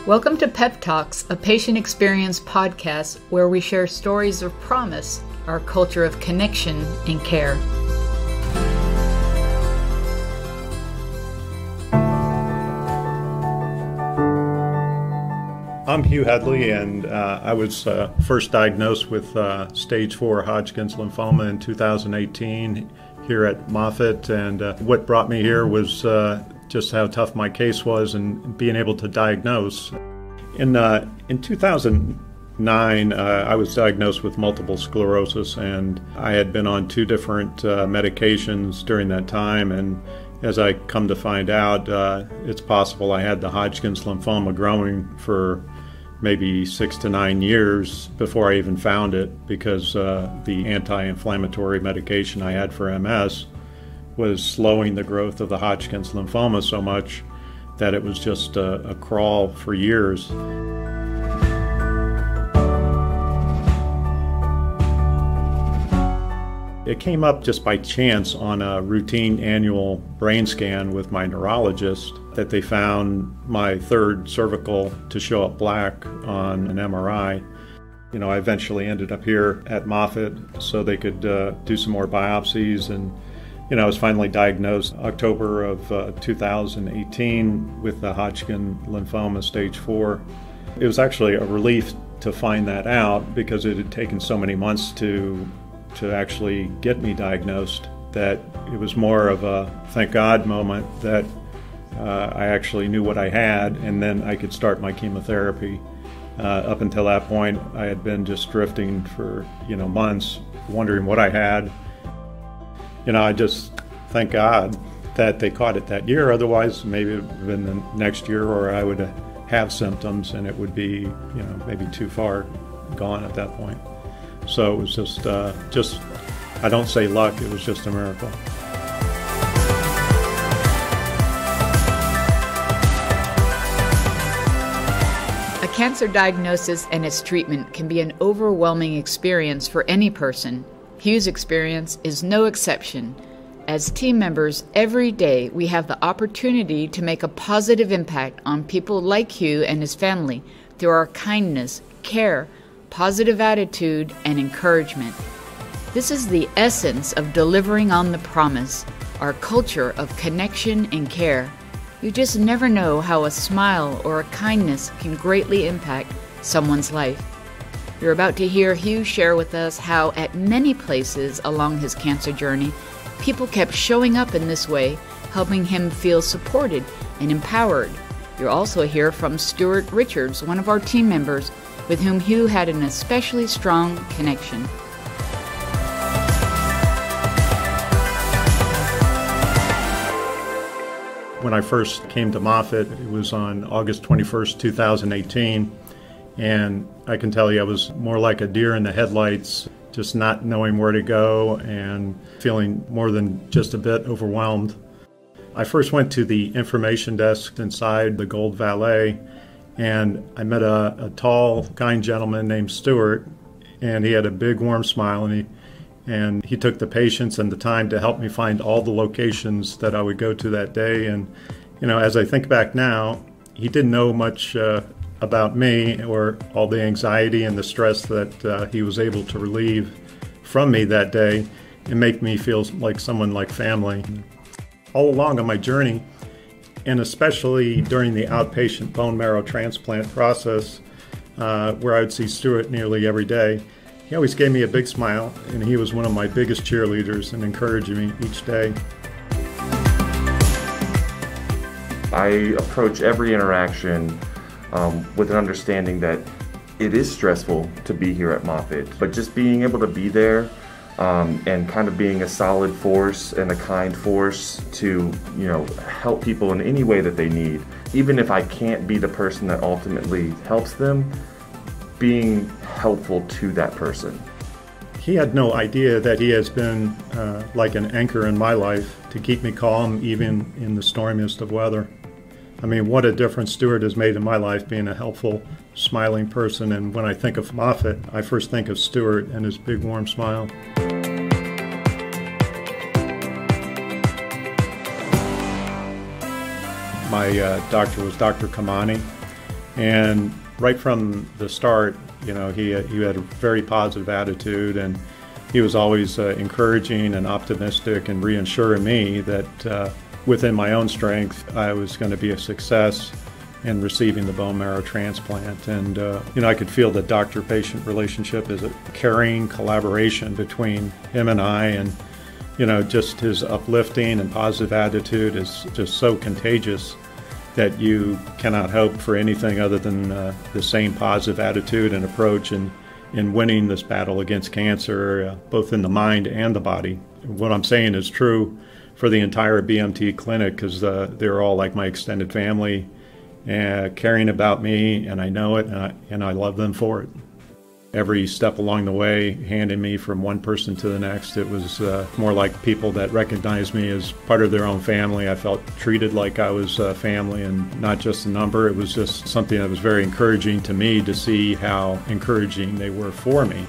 Welcome to Pep Talks, a patient experience podcast where we share stories of promise, our culture of connection and care. I'm Hugh Hedley, and I was first diagnosed with stage 4 Hodgkin's lymphoma in 2018 here at Moffitt. And what brought me here was just how tough my case was and being able to diagnose. In 2009, I was diagnosed with multiple sclerosis, and I had been on 2 different medications during that time. And as I come to find out, it's possible I had the Hodgkin's lymphoma growing for maybe 6 to 9 years before I even found it, because the anti-inflammatory medication I had for MS was slowing the growth of the Hodgkin's lymphoma so much that it was just a crawl for years. It came up just by chance on a routine annual brain scan with my neurologist that they found my 3rd cervical to show up black on an MRI. You know, I eventually ended up here at Moffitt so they could do some more biopsies, and I was finally diagnosed October of 2018 with the Hodgkin lymphoma stage 4. It was actually a relief to find that out, because it had taken so many months to actually get me diagnosed, that it was more of a thank God moment that I actually knew what I had, and then I could start my chemotherapy. Up until that point, I had been just drifting for months, wondering what I had. I just thank God that they caught it that year. Otherwise, maybe it would have been the next year, or I would have symptoms, and it would be maybe too far gone at that point. So it was just I don't say luck, it was just a miracle. A cancer diagnosis and its treatment can be an overwhelming experience for any person. Hugh's experience is no exception. As team members, every day we have the opportunity to make a positive impact on people like Hugh and his family through our kindness, care, positive attitude, and encouragement. This is the essence of delivering on the promise, our culture of connection and care. You just never know how a smile or a kindness can greatly impact someone's life. You're about to hear Hugh share with us how at many places along his cancer journey, people kept showing up in this way, helping him feel supported and empowered. You'll also hear from Stuart Richards, one of our team members, with whom Hugh had an especially strong connection. When I first came to Moffitt, it was on August 21st, 2018, and I can tell you I was more like a deer in the headlights, just not knowing where to go and feeling more than just a bit overwhelmed. I first went to the information desk inside the Gold Valet, and I met a tall, kind gentleman named Stuart, and he had a big, warm smile, and he took the patience and the time to help me find all the locations that I would go to that day. And, as I think back now, he didn't know much about me or all the anxiety and the stress that he was able to relieve from me that day and make me feel like someone like family. All along on my journey, and especially during the outpatient bone marrow transplant process, where I would see Stuart nearly every day, he always gave me a big smile, and he was one of my biggest cheerleaders and encouraging me each day. I approach every interaction with an understanding that it is stressful to be here at Moffitt, but just being able to be there and kind of being a solid force and a kind force to, help people in any way that they need. Even if I can't be the person that ultimately helps them, being helpful to that person. He had no idea that he has been like an anchor in my life to keep me calm even in the stormiest of weather. I mean, what a difference Stuart has made in my life, being a helpful, smiling person. And when I think of Moffitt, I first think of Stuart and his big, warm smile. My doctor was Dr. Kamani, And right from the start, he had a very positive attitude, and he was always encouraging and optimistic and reassuring me that within my own strength, I was going to be a success in receiving the bone marrow transplant. And, I could feel the doctor-patient relationship as a caring collaboration between him and I. And, just his uplifting and positive attitude is just so contagious that you cannot hope for anything other than the same positive attitude and approach in winning this battle against cancer, both in the mind and the body. What I'm saying is true for the entire BMT clinic, because they're all like my extended family, caring about me, and I know it, and I love them for it. Every step along the way, handing me from one person to the next, it was more like people that recognized me as part of their own family. I felt treated like I was family and not just a number. It was just something that was very encouraging to me to see how encouraging they were for me.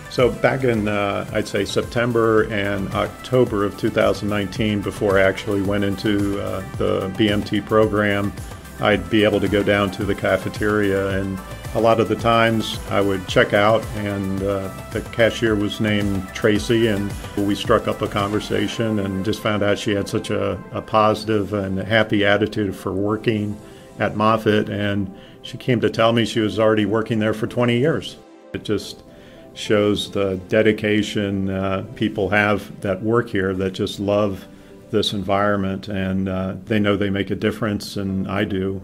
So back in, I'd say, September and October of 2019, before I actually went into the BMT program, I'd be able to go down to the cafeteria, and a lot of the times I would check out, and the cashier was named Tracy, and we struck up a conversation and just found out she had such a positive and happy attitude for working at Moffitt, and she came to tell me she was already working there for 20 years. It just shows the dedication people have that work here, that just love this environment, and they know they make a difference, and I do.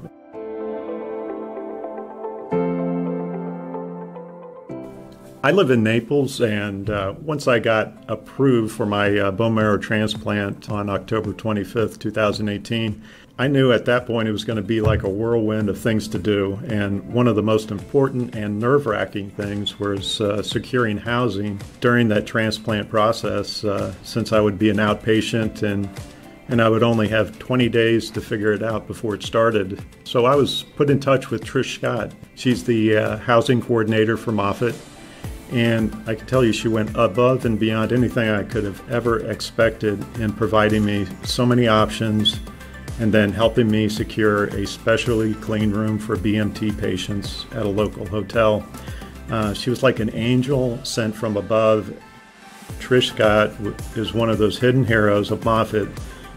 I live in Naples, and once I got approved for my bone marrow transplant on October 25th, 2018, I knew at that point it was going to be like a whirlwind of things to do. And one of the most important and nerve-wracking things was securing housing during that transplant process, since I would be an outpatient and I would only have 20 days to figure it out before it started. So I was put in touch with Trish Scott. She's the housing coordinator for Moffitt. And I can tell you she went above and beyond anything I could have ever expected in providing me so many options and then helping me secure a specially clean room for BMT patients at a local hotel. She was like an angel sent from above. Trish Scott is one of those hidden heroes of Moffitt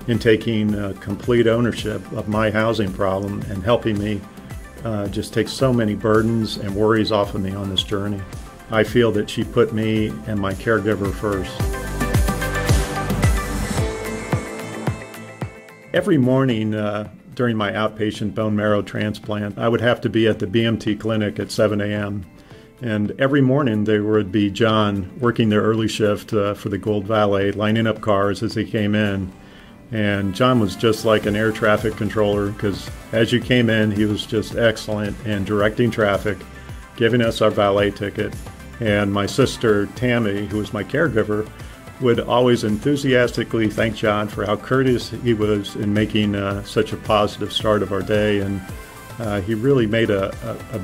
in taking complete ownership of my housing problem and helping me just take so many burdens and worries off of me on this journey. I feel that she put me and my caregiver first. Every morning during my outpatient bone marrow transplant, I would have to be at the BMT clinic at 7 a.m. And every morning there would be John working their early shift for the Gold Valet, lining up cars as they came in. And John was just like an air traffic controller, because as you came in, he was just excellent in directing traffic, giving us our valet ticket. And my sister, Tammy, who was my caregiver, would always enthusiastically thank John for how courteous he was in making such a positive start of our day. And he really made a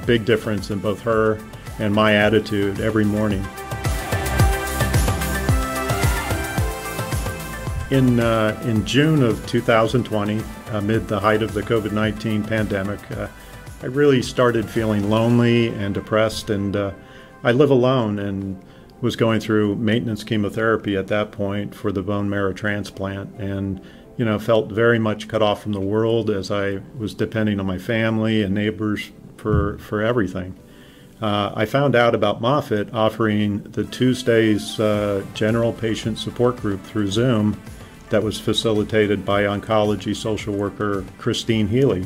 big difference in both her and my attitude every morning. In June of 2020, amid the height of the COVID-19 pandemic, I really started feeling lonely and depressed, and I live alone and was going through maintenance chemotherapy at that point for the bone marrow transplant, and felt very much cut off from the world, as I was depending on my family and neighbors for everything. I found out about Moffitt offering the Tuesdays general patient support group through Zoom that was facilitated by oncology social worker Christine Healy.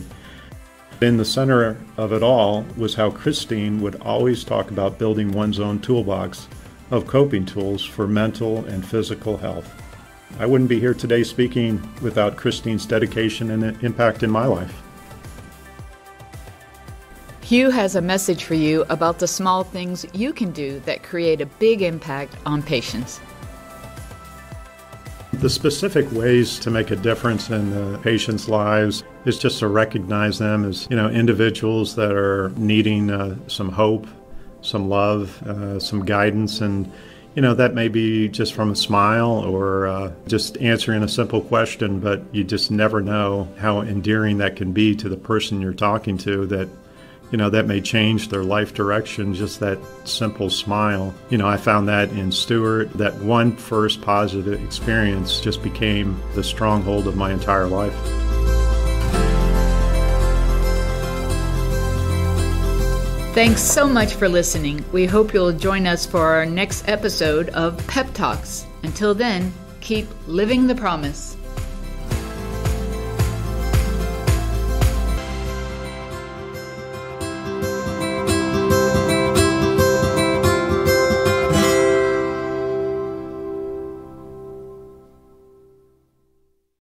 In the center of it all was how Christine would always talk about building one's own toolbox of coping tools for mental and physical health. I wouldn't be here today speaking without Christine's dedication and impact in my life. Hugh has a message for you about the small things you can do that create a big impact on patients. The specific ways to make a difference in the patients' lives is just to recognize them as, individuals that are needing some hope, some love, some guidance, and, That may be just from a smile or just answering a simple question, but you just never know how endearing that can be to the person you're talking to, that that may change their life direction, just that simple smile. I found that in Stuart, that one first positive experience just became the stronghold of my entire life. Thanks so much for listening. We hope you'll join us for our next episode of Pep Talks. Until then, keep living the promise.